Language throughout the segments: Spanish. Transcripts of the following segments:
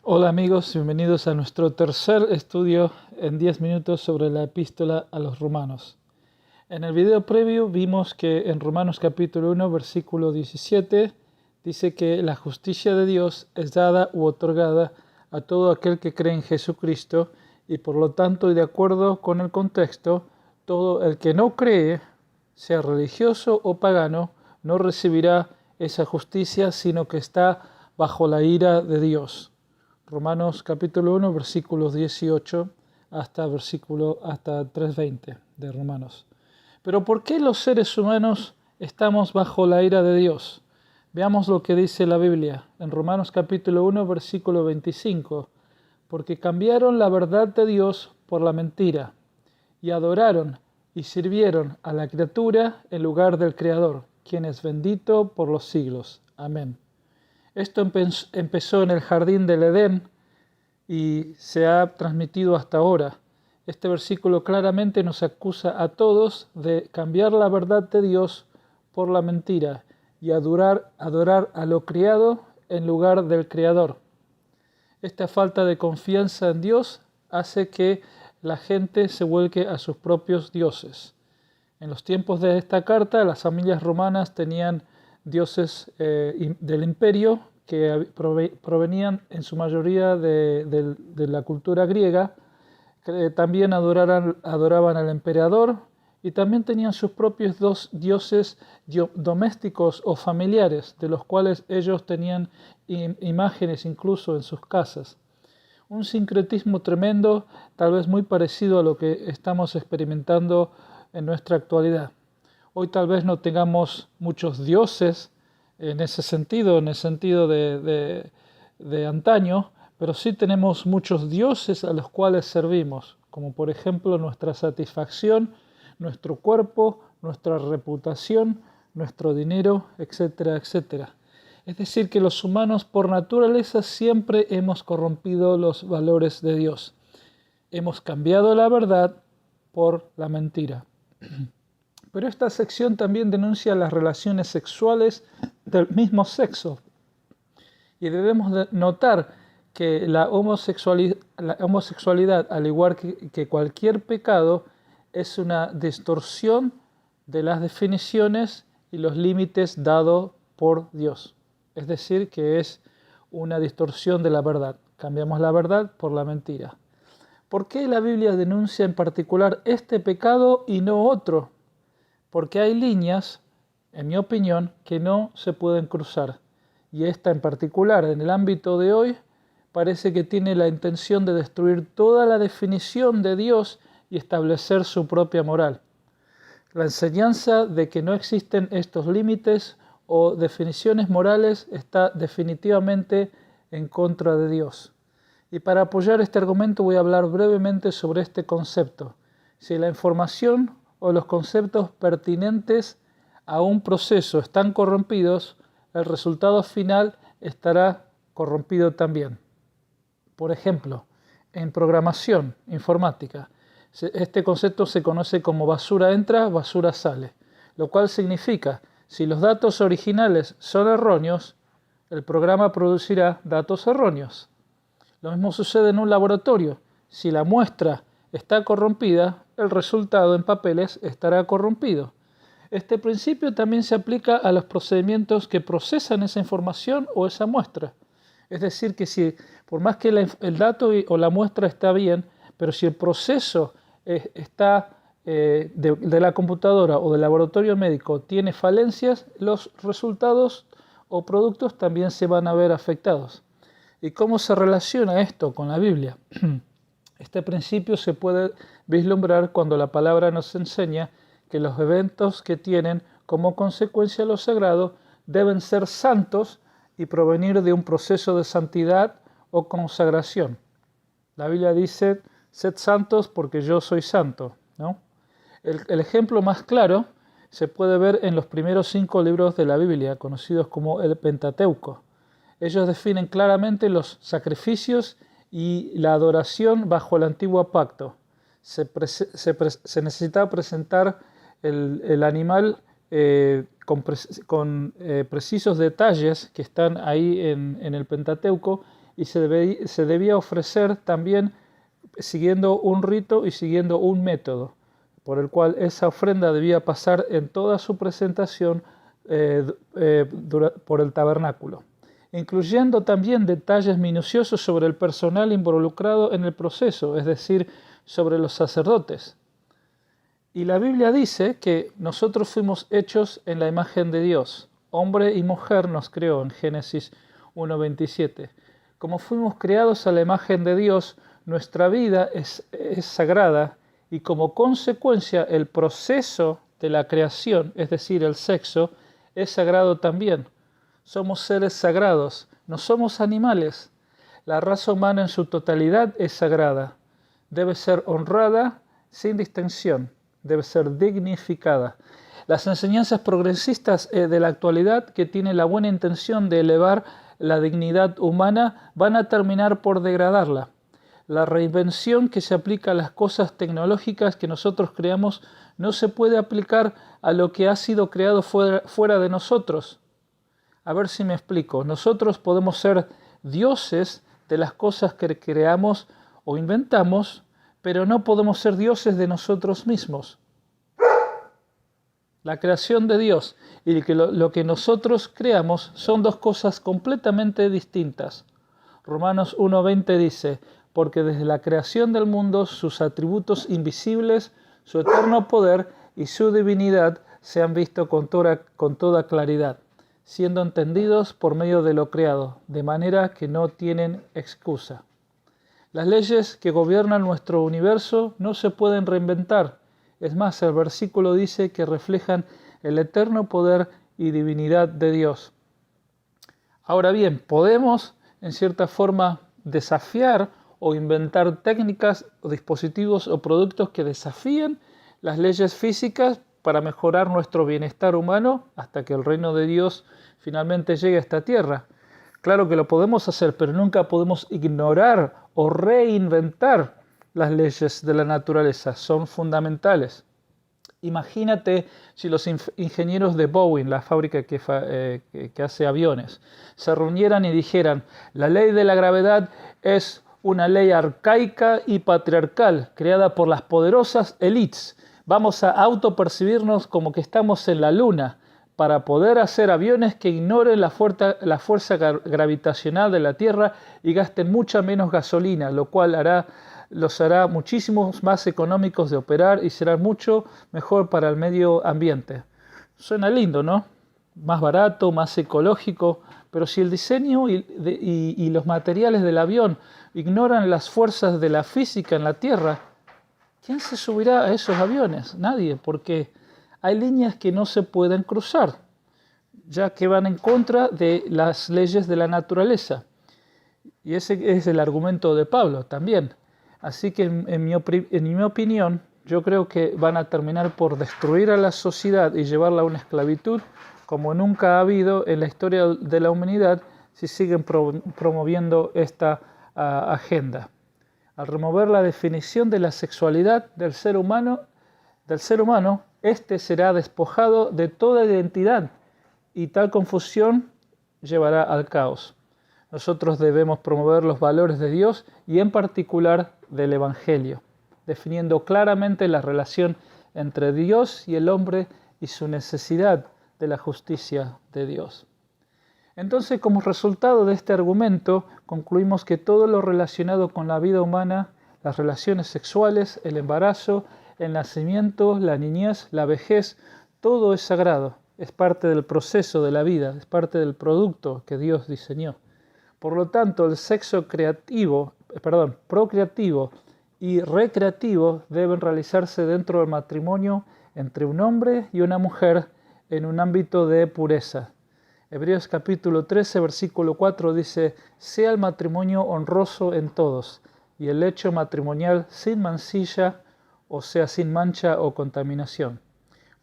Hola amigos, bienvenidos a nuestro tercer estudio en 10 minutos sobre la epístola a los romanos. En el video previo vimos que en Romanos capítulo 1 versículo 17 dice que la justicia de Dios es dada u otorgada a todo aquel que cree en Jesucristo y por lo tanto y de acuerdo con el contexto, todo el que no cree, sea religioso o pagano, no recibirá esa justicia sino que está bajo la ira de Dios. Romanos capítulo 1 versículos 18 hasta 3:20 de Romanos. Pero ¿por qué los seres humanos estamos bajo la ira de Dios? Veamos lo que dice la Biblia en Romanos capítulo 1 versículo 25. Porque cambiaron la verdad de Dios por la mentira y adoraron y sirvieron a la criatura en lugar del Creador, quien es bendito por los siglos. Amén. Esto empezó en el jardín del Edén y se ha transmitido hasta ahora. Este versículo claramente nos acusa a todos de cambiar la verdad de Dios por la mentira y adorar a lo criado en lugar del Creador. Esta falta de confianza en Dios hace que la gente se vuelque a sus propios dioses. En los tiempos de esta carta, las familias romanas tenían dioses del imperio que provenían en su mayoría de la cultura griega, que también adoraban al emperador y también tenían sus propios dioses domésticos o familiares, de los cuales ellos tenían imágenes incluso en sus casas. Un sincretismo tremendo, tal vez muy parecido a lo que estamos experimentando en nuestra actualidad. Hoy tal vez no tengamos muchos dioses en ese sentido, de antaño, pero sí tenemos muchos dioses a los cuales servimos, como por ejemplo nuestra satisfacción, nuestro cuerpo, nuestra reputación, nuestro dinero, etcétera, etcétera. Es decir, que los humanos por naturaleza siempre hemos corrompido los valores de Dios. Hemos cambiado la verdad por la mentira. Pero esta sección también denuncia las relaciones sexuales del mismo sexo. Y debemos notar que la homosexualidad, al igual que cualquier pecado, es una distorsión de las definiciones y los límites dados por Dios. Es decir, que es una distorsión de la verdad. Cambiamos la verdad por la mentira. ¿Por qué la Biblia denuncia en particular este pecado y no otro? Porque hay líneas, en mi opinión, que no se pueden cruzar. Y esta en particular, en el ámbito de hoy, parece que tiene la intención de destruir toda la definición de Dios y establecer su propia moral. La enseñanza de que no existen estos límites o definiciones morales está definitivamente en contra de Dios. Y para apoyar este argumento voy a hablar brevemente sobre este concepto. Si la información o los conceptos pertinentes a un proceso están corrompidos, el resultado final estará corrompido también. Por ejemplo, en programación informática, este concepto se conoce como basura entra, basura sale, lo cual significa, si los datos originales son erróneos, el programa producirá datos erróneos. Lo mismo sucede en un laboratorio. Si la muestra está corrompida, el resultado en papeles estará corrompido. Este principio también se aplica a los procedimientos que procesan esa información o esa muestra. Es decir, que si por más que el dato o la muestra está bien, pero si el proceso está de la computadora o del laboratorio médico tiene falencias, los resultados o productos también se van a ver afectados. ¿Y cómo se relaciona esto con la Biblia? Este principio se puede vislumbrar cuando la palabra nos enseña que los eventos que tienen como consecuencia lo sagrado deben ser santos y provenir de un proceso de santidad o consagración. La Biblia dice, sed santos porque yo soy santo, ¿no? El ejemplo más claro se puede ver en los primeros 5 libros de la Biblia, conocidos como el Pentateuco. Ellos definen claramente los sacrificios y la adoración bajo el antiguo pacto. Se necesitaba presentar el animal con precisos detalles que están ahí en el Pentateuco y se debía ofrecer también siguiendo un rito y siguiendo un método, por el cual esa ofrenda debía pasar en toda su presentación por el tabernáculo, incluyendo también detalles minuciosos sobre el personal involucrado en el proceso, es decir, sobre los sacerdotes. Y la Biblia dice que nosotros fuimos hechos en la imagen de Dios. Hombre y mujer nos creó en Génesis 1:27. Como fuimos creados a la imagen de Dios, nuestra vida es sagrada y como consecuencia el proceso de la creación, es decir, el sexo, es sagrado también. Somos seres sagrados, no somos animales. La raza humana en su totalidad es sagrada. Debe ser honrada sin distinción, debe ser dignificada. Las enseñanzas progresistas de la actualidad, que tienen la buena intención de elevar la dignidad humana, van a terminar por degradarla. La reinvención que se aplica a las cosas tecnológicas que nosotros creamos no se puede aplicar a lo que ha sido creado fuera de nosotros. A ver si me explico. Nosotros podemos ser dioses de las cosas que creamos o inventamos, pero no podemos ser dioses de nosotros mismos. La creación de Dios y lo que nosotros creamos son dos cosas completamente distintas. Romanos 1:20 dice: porque desde la creación del mundo sus atributos invisibles, su eterno poder y su divinidad se han visto con toda claridad, siendo entendidos por medio de lo creado, de manera que no tienen excusa. Las leyes que gobiernan nuestro universo no se pueden reinventar. Es más, el versículo dice que reflejan el eterno poder y divinidad de Dios. Ahora bien, podemos, en cierta forma, desafiar o inventar técnicas o dispositivos o productos que desafíen las leyes físicas para mejorar nuestro bienestar humano hasta que el reino de Dios finalmente llegue a esta tierra. Claro que lo podemos hacer, pero nunca podemos ignorar o reinventar las leyes de la naturaleza. Son fundamentales. Imagínate si los ingenieros de Boeing, la fábrica que hace aviones, se reunieran y dijeran: la ley de la gravedad es una ley arcaica y patriarcal creada por las poderosas élites. Vamos a autopercibirnos como que estamos en la luna para poder hacer aviones que ignoren la fuerza gravitacional de la Tierra y gasten mucha menos gasolina, lo cual los hará muchísimo más económicos de operar y será mucho mejor para el medio ambiente. Suena lindo, ¿no? Más barato, más ecológico, pero si el diseño y los materiales del avión ignoran las fuerzas de la física en la Tierra, ¿quién se subirá a esos aviones? Nadie, porque hay líneas que no se pueden cruzar, ya que van en contra de las leyes de la naturaleza. Y ese es el argumento de Pablo también. Así que en mi opinión, yo creo que van a terminar por destruir a la sociedad y llevarla a una esclavitud como nunca ha habido en la historia de la humanidad si siguen promoviendo esta agenda. Al remover la definición de la sexualidad del ser humano, este será despojado de toda identidad y tal confusión llevará al caos. Nosotros debemos promover los valores de Dios y en particular del Evangelio, definiendo claramente la relación entre Dios y el hombre y su necesidad de la justicia de Dios. Entonces, como resultado de este argumento, concluimos que todo lo relacionado con la vida humana, las relaciones sexuales, el embarazo, el nacimiento, la niñez, la vejez, todo es sagrado, es parte del proceso de la vida, es parte del producto que Dios diseñó. Por lo tanto, el sexo procreativo y recreativo deben realizarse dentro del matrimonio entre un hombre y una mujer en un ámbito de pureza. Hebreos capítulo 13, versículo 4 dice: sea el matrimonio honroso en todos, y el lecho matrimonial sin mancilla, o sea, sin mancha o contaminación,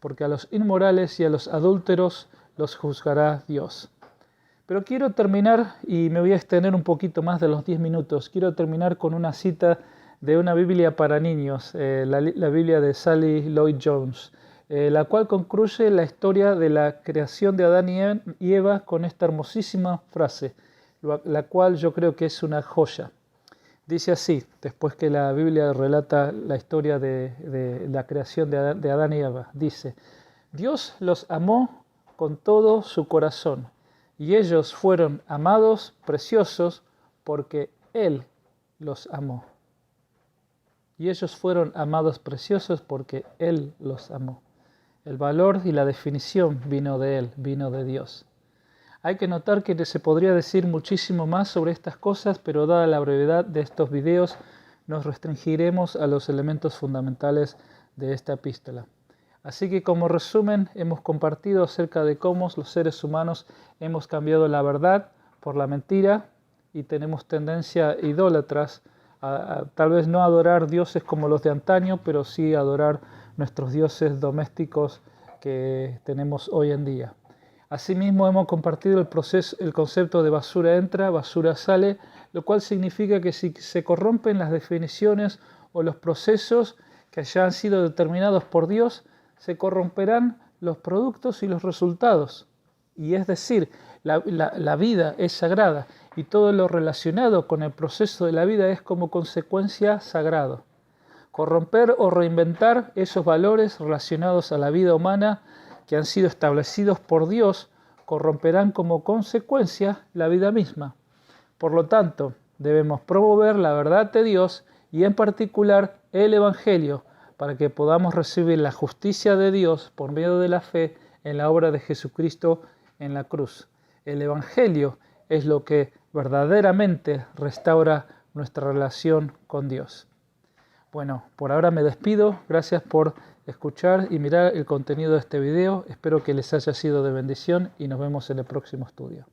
porque a los inmorales y a los adúlteros los juzgará Dios. Pero quiero terminar, y me voy a extender un poquito más de los 10 minutos, quiero terminar con una cita de una Biblia para niños, la Biblia de Sally Lloyd Jones, la cual concluye la historia de la creación de Adán y Eva con esta hermosísima frase: la cual yo creo que es una joya. Dice así, después que la Biblia relata la historia de la creación de Adán y Eva, dice: Dios los amó con todo su corazón, y ellos fueron amados, preciosos, porque Él los amó. Y ellos fueron amados, preciosos, porque Él los amó. El valor y la definición vino de Él, vino de Dios. Hay que notar que se podría decir muchísimo más sobre estas cosas, pero dada la brevedad de estos videos, nos restringiremos a los elementos fundamentales de esta epístola. Así que como resumen, hemos compartido acerca de cómo los seres humanos hemos cambiado la verdad por la mentira y tenemos tendencia idólatras a tal vez no adorar dioses como los de antaño, pero sí adorar nuestros dioses domésticos que tenemos hoy en día. Asimismo, hemos compartido el concepto de basura entra, basura sale, lo cual significa que si se corrompen las definiciones o los procesos que ya han sido determinados por Dios, se corromperán los productos y los resultados. Y es decir, la vida es sagrada y todo lo relacionado con el proceso de la vida es como consecuencia sagrado. Corromper o reinventar esos valores relacionados a la vida humana que han sido establecidos por Dios, corromperán como consecuencia la vida misma. Por lo tanto, debemos promover la verdad de Dios y en particular el Evangelio, para que podamos recibir la justicia de Dios por medio de la fe en la obra de Jesucristo en la cruz. El Evangelio es lo que verdaderamente restaura nuestra relación con Dios. Bueno, por ahora me despido. Gracias por escuchar y mirar el contenido de este video. Espero que les haya sido de bendición y nos vemos en el próximo estudio.